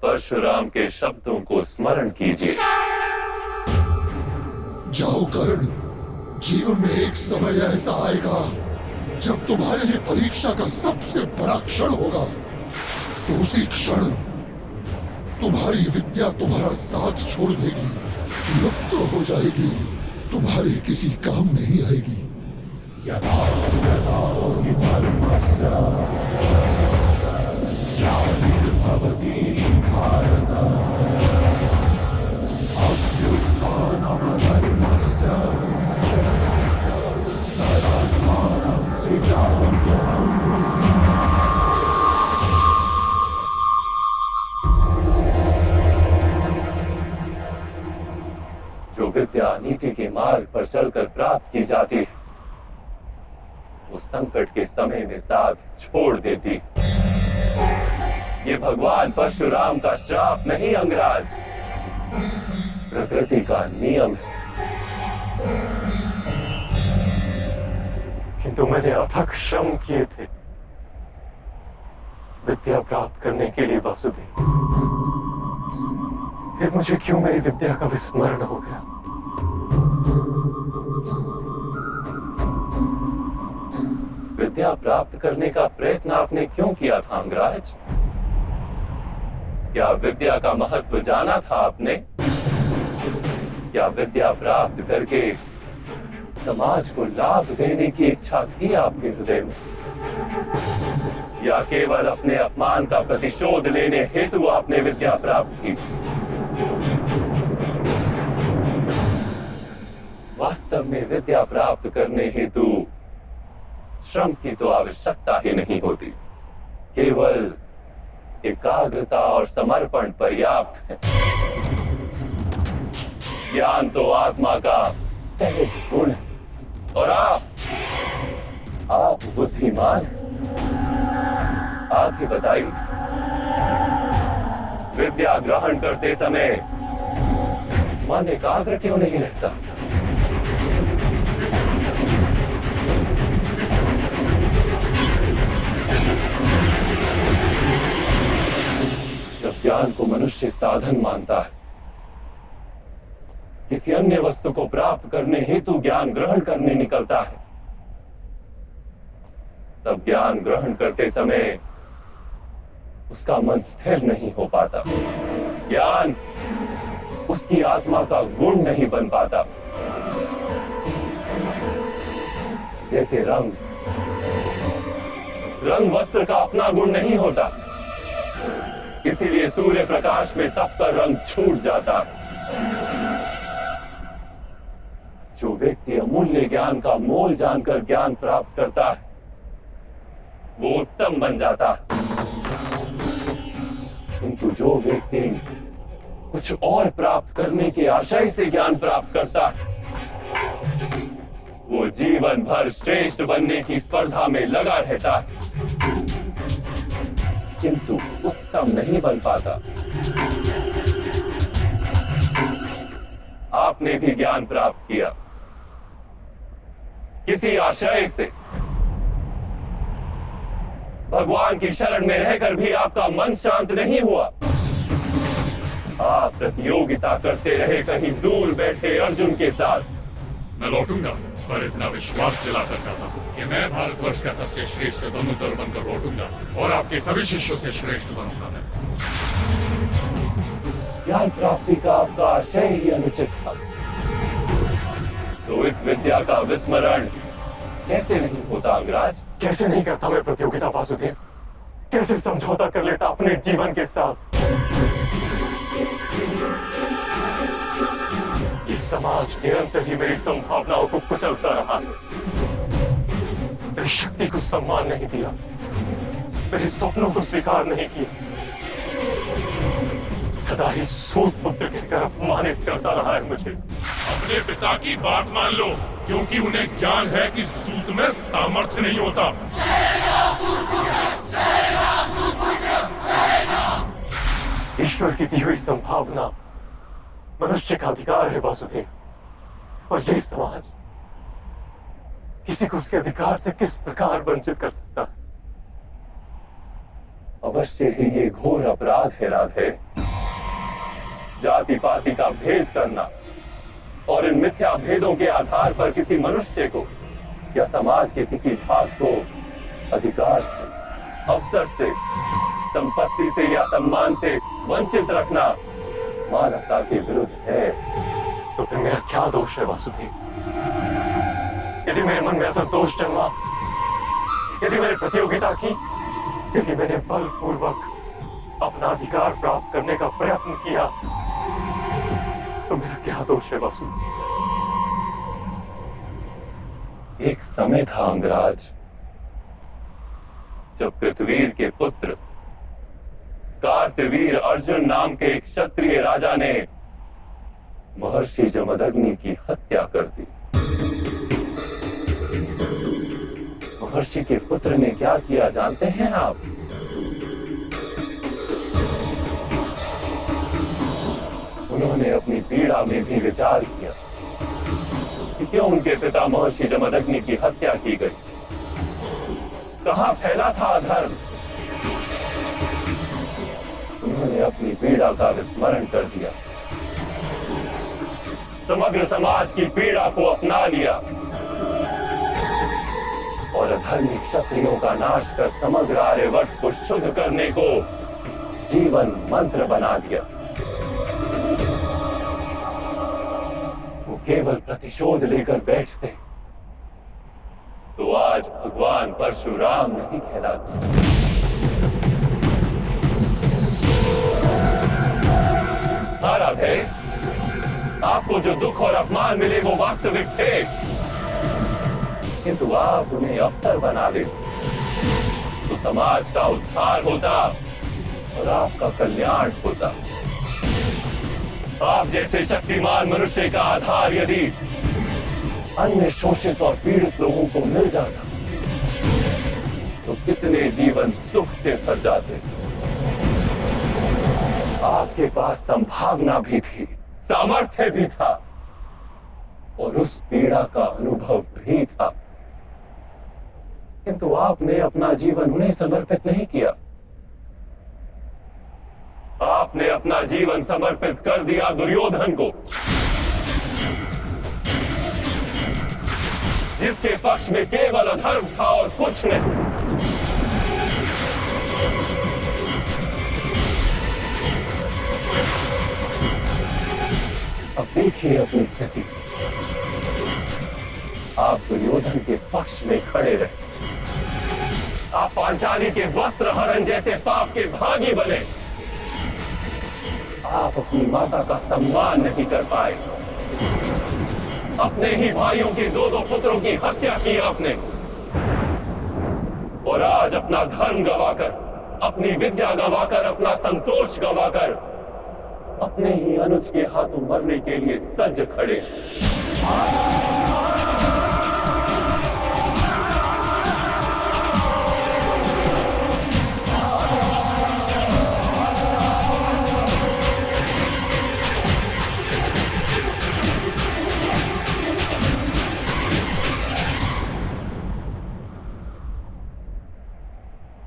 परशुराम के शब्दों को स्मरण कीजिए। जाओ कर्ण, जीवन में एक समय ऐसा आएगा जब तुम्हारे लिए परीक्षा का सबसे बड़ा क्षण होगा। तो उसी क्षण तुम्हारी विद्या तुम्हारा साथ छोड़ देगी, लुप्त हो जाएगी, तुम्हारे किसी काम नहीं आएगी। यदा यदा हि धर्मस्य ग्लानिर्भवति भारत अभ्युत्थानमधर्मस्य तदात्मानं सृजाम्यहम्। जो विद्या नीति के मार्ग पर चलकर प्राप्त की जाती है, वो संकट के समय में साथ छोड़ देती। ये भगवान परशुराम का श्राप नहीं अंगराज, प्रकृति का नियम है। किंतु मैंने अथक श्रम किए थे विद्या प्राप्त करने के लिए वासुदेव। फिर मुझे क्यों मेरी विद्या का विस्मरण हो गया? विद्या प्राप्त करने का प्रयत्न आपने क्यों किया था अंगराज? क्या विद्या का महत्व जाना था आपने? क्या विद्या प्राप्त करके समाज को लाभ देने की इच्छा थी आपके हृदय में? या केवल अपने अपमान का प्रतिशोध लेने हेतु आपने विद्या प्राप्त की? वास्तव में विद्या प्राप्त करने हेतु श्रम की तो आवश्यकता ही नहीं होती, केवल एकाग्रता और समर्पण पर्याप्त है। ज्ञान तो आत्मा का सहज गुण है और आप बुद्धिमान हैं। आप ही बताइए, विद्या ग्रहण करते समय मन एकाग्र क्यों नहीं रहता? जब ज्ञान को मनुष्य साधन मानता है, किसी अन्य वस्तु को प्राप्त करने हेतु ज्ञान ग्रहण करने निकलता है, तब ज्ञान ग्रहण करते समय उसका मन स्थिर नहीं हो पाता। ज्ञान उसकी आत्मा का गुण नहीं बन पाता। जैसे रंग वस्त्र का अपना गुण नहीं होता, इसीलिए सूर्य प्रकाश में तपकर रंग छूट जाता। जो व्यक्ति अमूल्य ज्ञान का मोल जानकर ज्ञान प्राप्त करता है, वो उत्तम बन जाता। किंतु जो व्यक्ति कुछ और प्राप्त करने के आशय से ज्ञान प्राप्त करता है, वो जीवन भर श्रेष्ठ बनने की स्पर्धा में लगा रहता है, किंतु उत्तम नहीं बन पाता। आपने भी ज्ञान प्राप्त किया किसी आशय से, भगवान की शरण में रहकर भी आपका मन शांत नहीं हुआ। आप प्रतियोगिता करते रहे कहीं दूर बैठे अर्जुन के साथ। मैं लौटूंगा, पर इतना विश्वास दिलाकर चाहता हूँ कि मैं भारतवर्ष का सबसे श्रेष्ठ धनुर्धर बनकर लौटूंगा और आपके सभी शिष्यों से श्रेष्ठ बनूंगा मैं। ज्ञान प्राप्ति का आपका आशय ही अनुचित था, तो इस विद्या का विस्मरण कैसे नहीं होता अंगराज? कैसे नहीं करता मैं प्रतियोगिता वासुदेव? कैसे समझौता कर लेता अपने जीवन के साथ? ये समाज निरंतर ही मेरी संभावनाओं को कुचलता रहा है, मेरी शक्ति को सम्मान नहीं दिया, मेरे सपनों को स्वीकार नहीं किया, सदा ही सूत पुत्र कहकर अपमानित करता रहा है मुझे। अपने पिता की बात मान लो, क्योंकि उन्हें ज्ञान है कि सूत में सामर्थ्य नहीं होता। ईश्वर की दी हुई संभावना मनुष्य का अधिकार है वासुदेव, और यह समाज किसी को उसके अधिकार से किस प्रकार वंचित कर सकता है? अवश्य ही ये घोर अपराध है राधे। जाति पाति का भेद करना और इन मिथ्या भेदों के आधार पर किसी मनुष्य को या समाज के किसी भाग को अधिकार से, अवसर से, संपत्ति से या सम्मान से वंचित रखना मानवता के विरुद्ध है। तो फिर मेरा क्या दोष है वासुदेव? यदि मेरे मन में ऐसा दोष जन्मा, यदि मैंने प्रतियोगिता की, यदि मैंने बलपूर्वक अपना अधिकार प्राप्त करने का प्रयत्न किया, तो मेरा क्या दोष है वासुदेव? एक समय था अंगराज जब पृथ्वीर के पुत्र कार्तवीर अर्जुन नाम के एक क्षत्रिय राजा ने महर्षि जमदग्नि की हत्या कर दी। महर्षि के पुत्र ने क्या किया जानते हैं आप? उन्होंने अपनी पीड़ा में भी विचार किया कि क्यों उनके पिता महर्षि जमदग्नि की हत्या की गई, कहां फैला था अधर्म। उन्होंने अपनी पीड़ा का विस्मरण कर दिया, समग्र समाज की पीड़ा को अपना लिया और अधर्मी क्षत्रियों का नाश कर समग्र आर्यवर्त को शुद्ध करने को जीवन मंत्र बना दिया। वो केवल प्रतिशोध लेकर बैठते तो आज भगवान परशुराम नहीं कहलाते। राधे, आपको जो दुख और अपमान मिले वो वास्तविक थे, किंतु आप उन्हें अवसर बना ले तो समाज का उद्धार होता और आपका कल्याण होता। आप जैसे शक्तिमान मनुष्य का आधार यदि अन्य शोषित और पीड़ित लोगों को मिल जाता तो कितने जीवन सुख से भर जाते। आपके पास संभावना भी थी, सामर्थ्य भी था और उस पीड़ा का अनुभव भी था, किंतु आपने अपना जीवन उन्हें समर्पित नहीं किया। आपने अपना जीवन समर्पित कर दिया दुर्योधन को, जिसके पक्ष में केवल अधर्म था और कुछ नहीं। अब देखिए अपनी स्थिति, आप दुर्योधन के पक्ष में खड़े रहे, आप पांचाली के वस्त्र हरण जैसे पाप के भागी बने, आप अपनी माता का सम्मान नहीं कर पाए, अपने ही भाइयों के दो दो पुत्रों की हत्या की आपने, और आज अपना धर्म गवाकर, अपनी विद्या गवाकर, अपना संतोष गवाकर अपने ही अनुज के हाथों मरने के लिए सज्ज खड़े।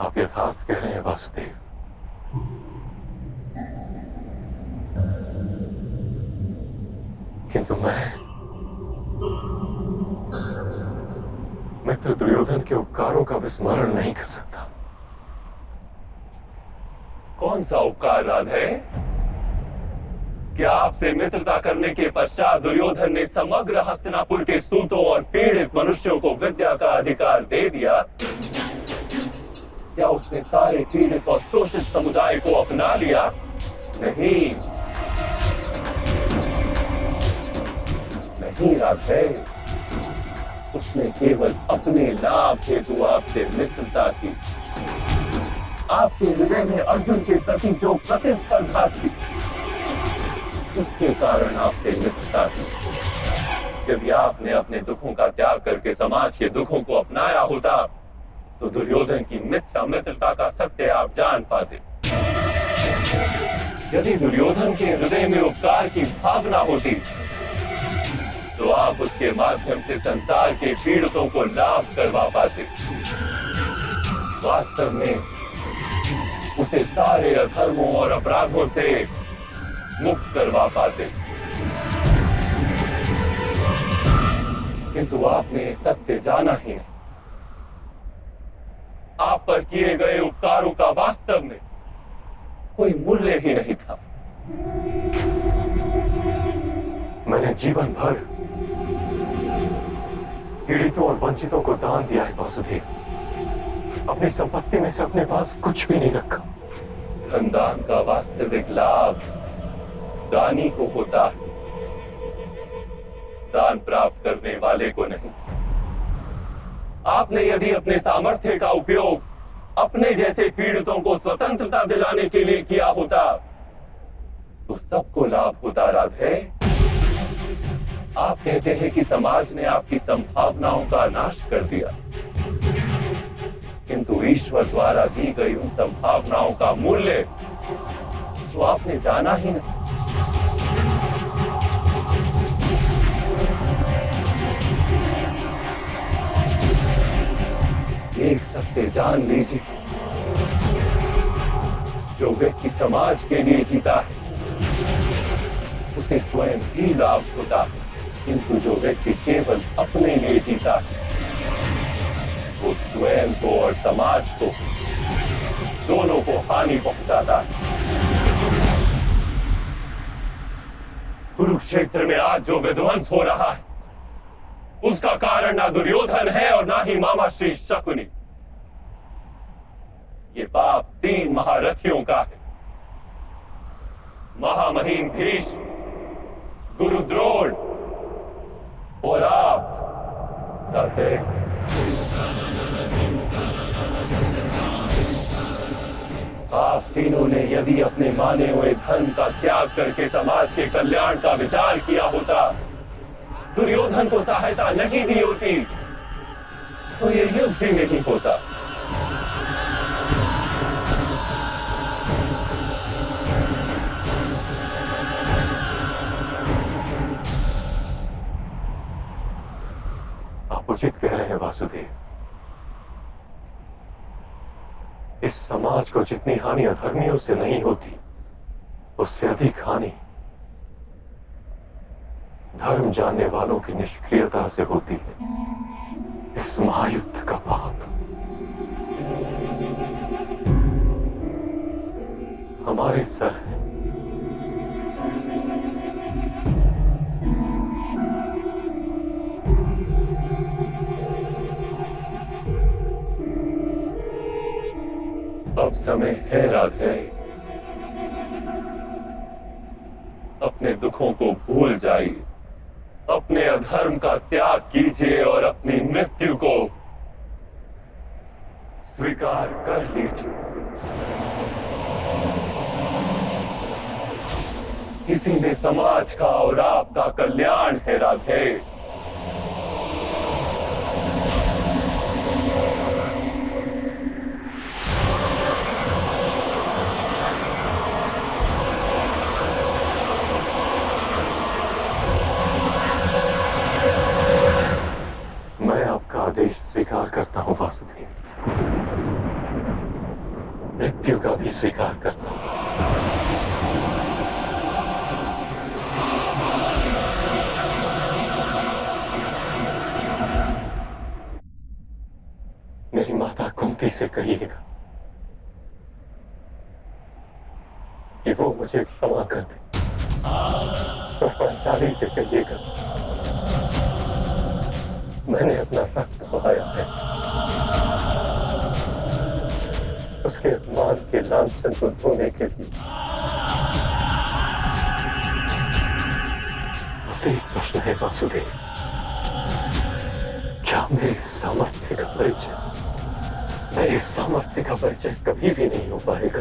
आप यथार्थ कह रहे हैं वासुदेव। किंतु मैं मित्र दुर्योधन के उपकारों का विस्मरण नहीं कर सकता। कौन सा उपकार राधे? क्या आपसे मित्रता करने के पश्चात दुर्योधन ने समग्र हस्तिनापुर के सूतों और पीड़ित मनुष्यों को विद्या का अधिकार दे दिया? क्या उसने सारे पीड़ित और शोषित समुदाय को अपना लिया? नहीं, नहीं राधे, उसने केवल अपने लाभ हेतु आपसे मित्रता की। आपके हृदय में अर्जुन के प्रति जो प्रतिस्पर्धा थी, उसके कारण आपसे मित्रता की। यदि आपने अपने दुखों का त्याग करके समाज के दुखों को अपनाया होता तो दुर्योधन की मिथ्या मित्रता का सत्य आप जान पाते। यदि दुर्योधन के हृदय में उपकार की भावना होती तो आप उसके माध्यम से संसार के पीड़ितों को लाभ करवा पाते। वास्तव में उसे सारे अधर्मों और अपराधों से मुक्त करवा पाते। किंतु आपने सत्य जाना ही नहीं। आप पर किए गए उपकारों का वास्तव में कोई मूल्य ही नहीं था। मैंने जीवन भर पीड़ितों और वंचितों को दान दिया है वासुदेव। अपनी संपत्ति में से अपने पास कुछ भी नहीं रखा। धनदान का वास्तविक लाभ दानी को होता है, दान प्राप्त करने वाले को नहीं। आपने यदि अपने सामर्थ्य का उपयोग अपने जैसे पीड़ितों को स्वतंत्रता दिलाने के लिए किया होता तो सबको लाभ होता। राधे, आप कहते हैं कि समाज ने आपकी संभावनाओं का नाश कर दिया, किंतु ईश्वर द्वारा दी गई उन संभावनाओं का मूल्य तो आपने जाना ही नहीं। एक सत्य जान लीजिए, जो व्यक्ति समाज के लिए जीता है उसे स्वयं ही लाभ होता है, किंतु जो व्यक्ति केवल अपने लिए जीता है वो स्वयं को और समाज को दोनों को हानि पहुंचाता है। कुरुक्षेत्र में आज जो विध्वंस हो रहा है उसका कारण ना दुर्योधन है और ना ही मामा श्री शकुनी। ये पाप 3 महारथियों का है, महामहिम भीष्म, गुरु द्रोण और आप। आप तीनों ने यदि अपने माने हुए धर्म का त्याग करके समाज के कल्याण का विचार किया होता, दुर्योधन को सहायता नहीं दी होती तो ये युद्ध ही नहीं होता। आप उचित कह रहे हैं वासुदेव। इस समाज को जितनी हानि अधर्मियों से नहीं होती उससे अधिक हानि धर्म जानने वालों की निष्क्रियता से होती है। इस महायुद्ध का पाप हमारे सर है। अब समय है राधे, अपने दुखों को भूल जाइए, अपने अधर्म का त्याग कीजिए और अपनी मृत्यु को स्वीकार कर लीजिए। इसी में समाज का और आपका कल्याण है राधे। आदेश स्वीकार करता हूं वासुदेव, मृत्यु का भी स्वीकार करता हूं। मेरी माता कुंती से कहिएगा कि वो मुझे क्षमा कर दे, और पांचाली से कहिएगा मैंने अपना रक्त बहाया है, उसके अपमान के लांछन को धोने के लिए। बस एक प्रश्न है वासुदेव, क्या मेरे सामर्थ्य का परिचय कभी भी नहीं हो पाएगा?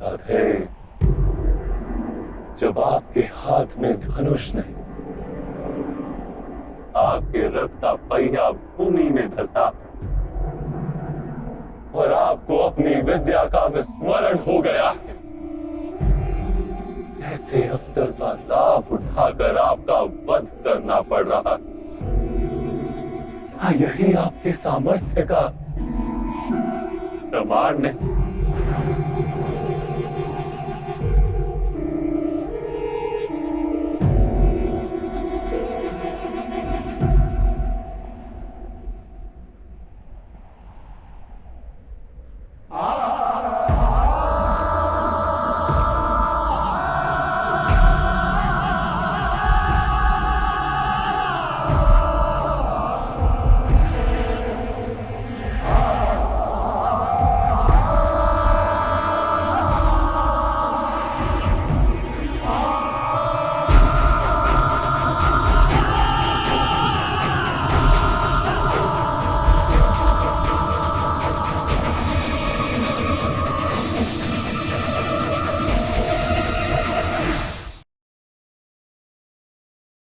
राधे, जब आपके हाथ में धनुष नहीं, आपके रथ का पहिया भूमि में धंसा और आपको अपनी विद्या का विस्मरण हो गया है, ऐसे अवसर का लाभ उठाकर आपका वध करना पड़ रहा है। यही आपके सामर्थ्य का प्रमाण नहीं,